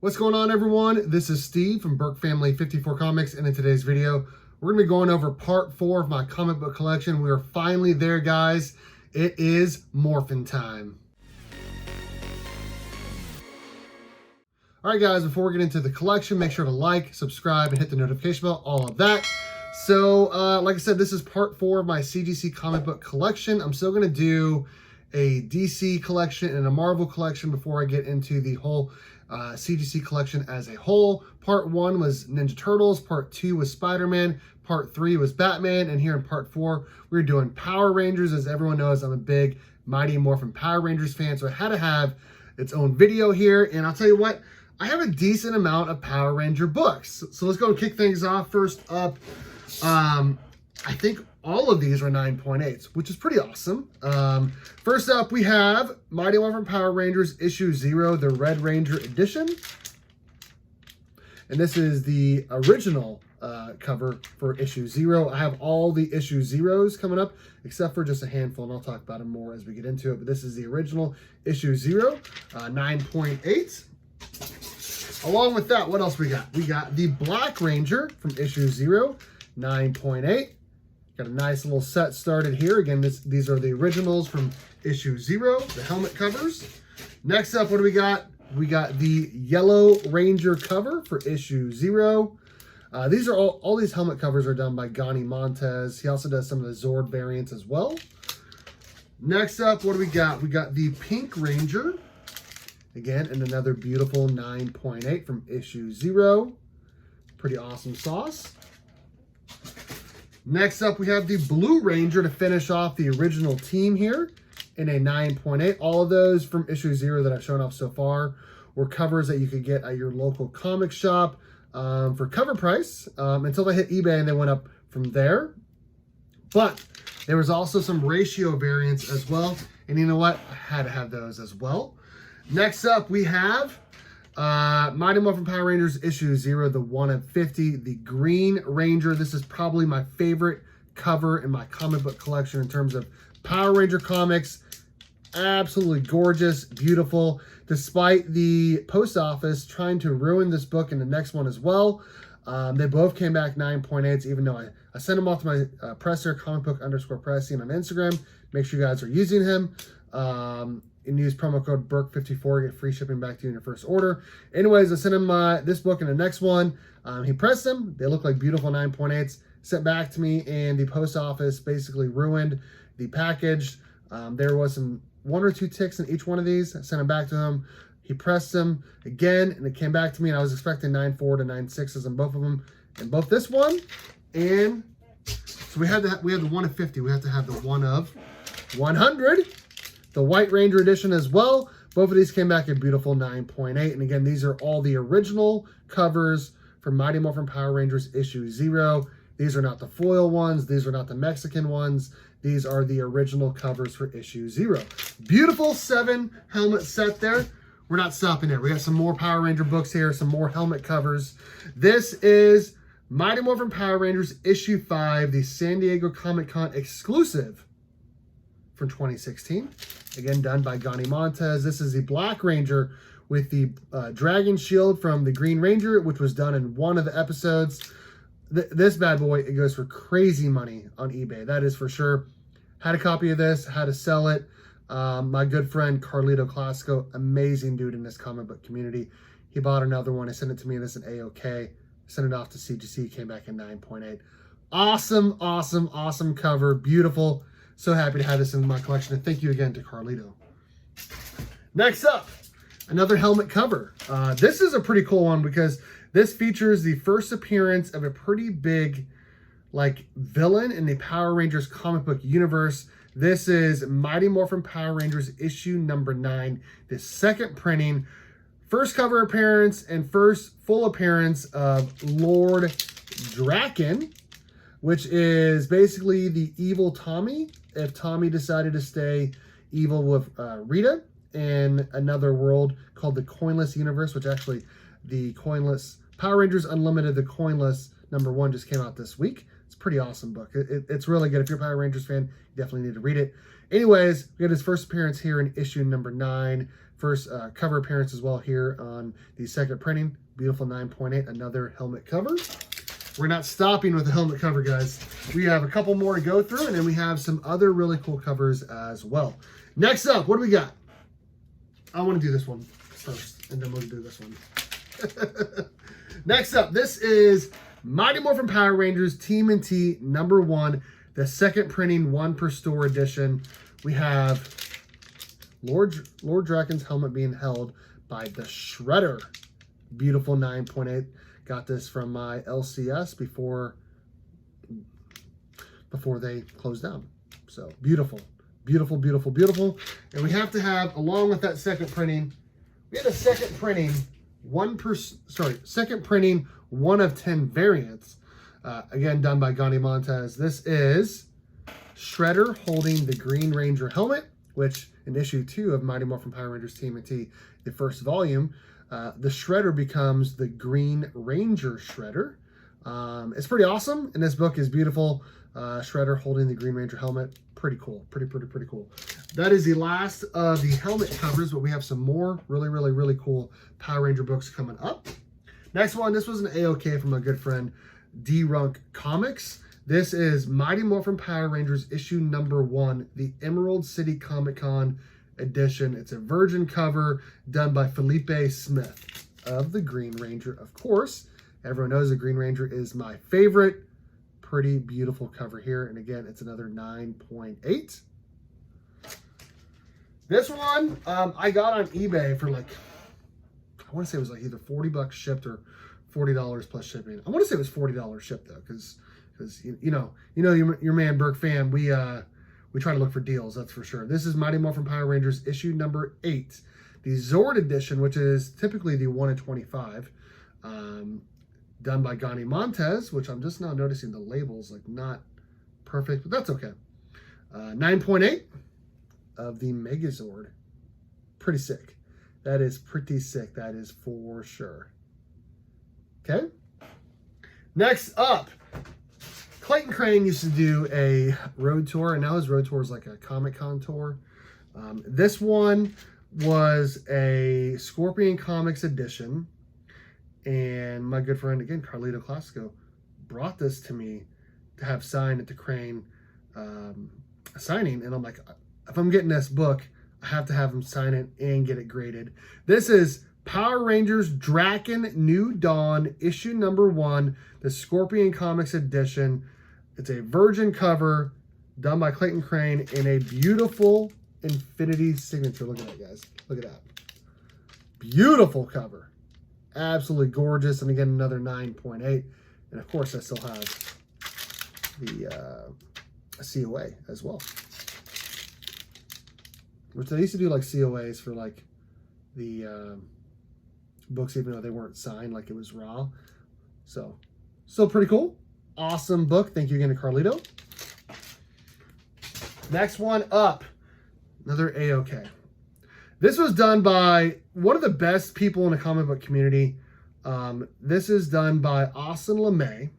What's going on, everyone? This is Steve from Burke Family 54 Comics, and in today's video, we're going to be going over part 4 of my comic book collection. We are finally there, guys. It is morphin' time. All right, guys, before we get into the collection, make sure to like, subscribe, and hit the notification bell, all of that. So, like I said, this is part 4 of my CGC comic book collection. I'm still going to do a DC collection and a Marvel collection before I get into the whole CGC collection as a whole. Part 1 was Ninja Turtles, part 2 was Spider-Man, part 3 was Batman, and here in part 4, we're doing Power Rangers. As everyone knows, I'm a big Mighty Morphin Power Rangers fan, so I had to have its own video here, and I'll tell you what, I have a decent amount of Power Ranger books. So let's go and kick things off. First up, I think all of these are 9.8s, which is pretty awesome. First up, we have Mighty Morphin Power Rangers issue 0, the Red Ranger edition. And this is the original cover for issue 0. I have all the issue 0s coming up, except for just a handful, and I'll talk about them more as we get into it. But this is the original issue 0, 9.8. Along with that, what else we got? We got the Black Ranger from issue 0, 9.8. Got a nice little set started here. Again, these are the originals from issue 0, the helmet covers. Next up, what do we got? We got the Yellow Ranger cover for issue 0. These are all these helmet covers are done by Gani Montez. He also does some of the Zord variants as well. Next up, what do we got? We got the Pink Ranger. Again, and another beautiful 9.8 from issue 0. Pretty awesome sauce. Next up, we have the Blue Ranger to finish off the original team here in a 9.8. All of those from issue 0 that I've shown off so far were covers that you could get at your local comic shop for cover price until they hit eBay, and they went up from there. But there was also some ratio variants as well, and you know what? I had to have those as well. Next up, we have Mighty Morphin Power Rangers issue 0, the 1 of 50, the Green Ranger. This is probably my favorite cover in my comic book collection in terms of Power Ranger comics. Absolutely gorgeous, beautiful. Despite the post office trying to ruin this book in the next one as well, they both came back 9.8s, even though I sent them off to my presser, comicbook_pressing on Instagram. Make sure you guys are using him. And use promo code BURK54 to get free shipping back to you in your first order. Anyways, I sent him this book and the next one. He pressed them. They look like beautiful 9.8s. Sent back to me, and the post office basically ruined the package. There was some 1 or 2 ticks in each one of these. I sent them back to him. He pressed them again, and it came back to me, and I was expecting 9.4 to 9.6s on both of them. And both this one and... So we have the 1 of 50. We have to have the 1 of 100. The White Ranger edition as well. Both of these came back at beautiful 9.8. And again, these are all the original covers for Mighty Morphin Power Rangers issue 0. These are not the foil ones. These are not the Mexican ones. These are the original covers for issue 0. Beautiful 7 helmet set there. We're not stopping there. We got some more Power Ranger books here, some more helmet covers. This is Mighty Morphin Power Rangers issue 5, the San Diego Comic-Con exclusive from 2016. Again, done by Gani Montez. This is the Black Ranger with the dragon shield from the Green Ranger, which was done in one of the episodes. This bad boy, it goes for crazy money on eBay. That is for sure. Had a copy of this, had to sell it. My good friend Carlito Classico, amazing dude in this comic book community. He bought another one. He sent it to me, and this is an A-OK. Sent it off to CGC, came back in 9.8. Awesome, awesome, awesome cover. Beautiful. So happy to have this in my collection, and thank you again to Carlito. Next up, another helmet cover. This is a pretty cool one because this features the first appearance of a pretty big villain in the Power Rangers comic book universe. This is Mighty Morphin Power Rangers issue number 9, the second printing. First cover appearance and first full appearance of Lord Draken, which is basically the evil Tommy, if Tommy decided to stay evil with Rita in another world called the Coinless Universe, which actually the Coinless Power Rangers Unlimited, the Coinless #1 just came out this week. It's a pretty awesome book. It's really good. If you're a Power Rangers fan, you definitely need to read it. Anyways, we got his first appearance here in issue number 9. First cover appearance as well here on the second printing. Beautiful 9.8, another helmet cover. We're not stopping with the helmet cover, guys. We have a couple more to go through, and then we have some other really cool covers as well. Next up, what do we got? I want to do this one first, and then we'll do this one. Next up, this is Mighty Morphin Power Rangers TMNT number 1, the second printing 1 per store edition. We have Lord Draken's helmet being held by the Shredder. Beautiful 9.8. Got this from my LCS before they closed down. So beautiful, beautiful, beautiful, beautiful. And we have to have, along with that second printing, we had a second printing 1 of 10 variants. Again, done by Gandhi Montez. This is Shredder holding the Green Ranger helmet, which in issue 2 of Mighty Morphin Power Rangers TMNT, the first volume, the Shredder becomes the Green Ranger Shredder. It's pretty awesome, and this book is beautiful. Shredder holding the Green Ranger helmet. Pretty cool. Pretty cool. That is the last of the helmet covers, but we have some more really, really, really cool Power Ranger books coming up. Next one, this was an AOK from my good friend D-Runk Comics. This is Mighty Morphin Power Rangers issue number 1, the Emerald City Comic Con edition. It's a virgin cover done by Felipe Smith of the Green Ranger, of course. Everyone knows the Green Ranger is my favorite. Pretty beautiful cover here. And again, it's another 9.8. This one I got on eBay for like, I want to say it was like either 40 bucks shipped or $40 plus shipping. I want to say it was $40 shipped though, because you know your man Burke Fan, we try to look for deals, that's for sure. This is Mighty Morphin Power Rangers issue number 8, the Zord edition, which is typically the 1 in 25, done by Gandhi Montez, which I'm just now noticing the labels like not perfect, but that's okay. 9.8 of the Megazord. Pretty sick. That is pretty sick. That is for sure. Okay. Next up, Clayton Crane used to do a road tour, and now his road tour is like a Comic-Con tour. This one was a Scorpion Comics edition, and my good friend, again, Carlito Classico, brought this to me to have signed at the Crane signing, and I'm like, if I'm getting this book, I have to have him sign it and get it graded. This is Power Rangers Draken New Dawn, issue number 1, the Scorpion Comics edition. It's a virgin cover done by Clayton Crane in a beautiful infinity signature. Look at that, guys. Look at that. Beautiful cover. Absolutely gorgeous. And again, another 9.8. And of course, I still have the COA as well. Which they used to do like COAs for like the books, even though they weren't signed, like it was raw. So, still pretty cool. Awesome book. Thank you again to Carlito. Next one up, another AOK. This was done by one of the best people in the comic book community. This is done by Austin LeMay.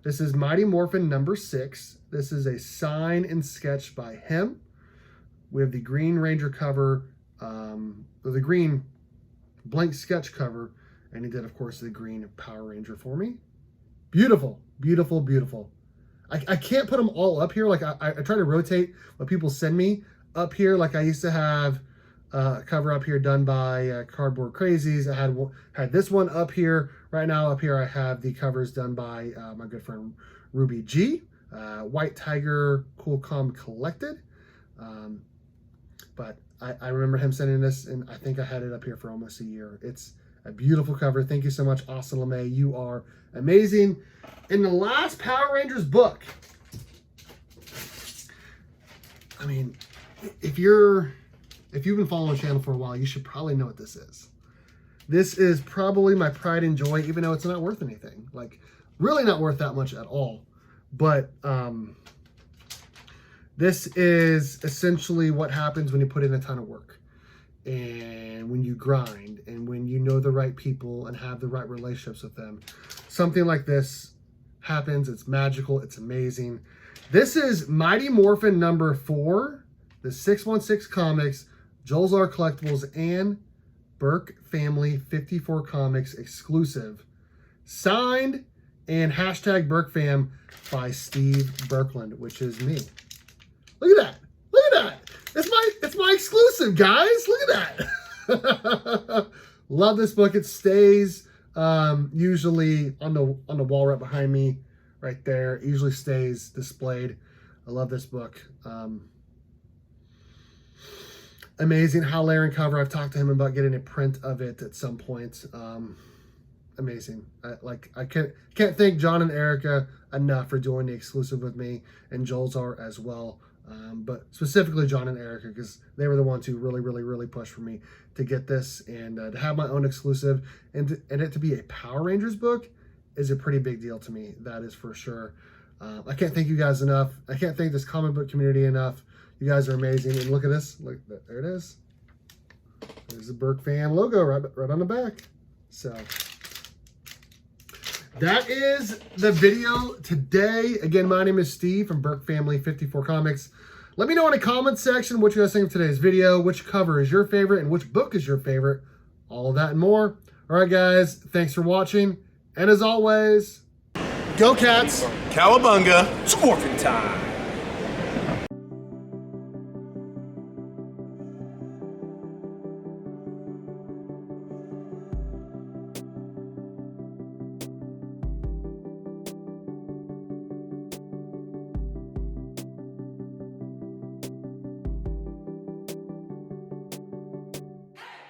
This is Mighty Morphin number 6. This is a sign and sketch by him. We have the Green Ranger cover, the green blank sketch cover, and he did, of course, the green Power Ranger for me. Beautiful, beautiful, beautiful. I can't put them all up here. Like I try to rotate what people send me up here. Like I used to have a cover up here done by Cardboard Crazies. I had this one up here. Right now up here I have the covers done by my good friend Ruby G. White Tiger Cool Calm Collected. But I remember him sending this, and I think I had it up here for almost a year. It's a beautiful cover. Thank you so much, Austin LeMay. You are amazing. In the last Power Rangers book, I mean, if you've been following the channel for a while, you should probably know what this is. This is probably my pride and joy, even though it's not worth anything. Like, really not worth that much at all. But this is essentially what happens when you put in a ton of work, and when you grind, and when you know the right people and have the right relationships with them. Something like this happens. It's magical. It's amazing. This is Mighty Morphin number 4, the 616 Comics, Joel's Art Collectibles, and Burke Family 54 Comics exclusive. Signed and hashtag BurkeFam by Steve Birkland, which is me. Look at that. Look at that. It's my exclusive, guys. Look at that. Love this book. It stays usually on the wall right behind me, right there. It usually stays displayed. I love this book. Amazing how layering cover. I've talked to him about getting a print of it at some point. Amazing. I can't thank John and Erica enough for doing the exclusive with me, and Joel's art as well. But specifically John and Erica, because they were the ones who really pushed for me to get this, and to have my own exclusive, and it to be a Power Rangers book is a pretty big deal to me. That is for sure. I can't thank you guys enough. I can't thank this comic book community enough. You guys are amazing. And look at this. Look, there it is. There's the Burke Fan logo right on the back. So that is the video today. Again, my name is Steve from Burke Family 54 Comics. Let me know in the comments section what you guys think of today's video, which cover is your favorite, and which book is your favorite. All of that and more. All right, guys. Thanks for watching. And as always, go Cats. Cowabunga. It's morphin' time.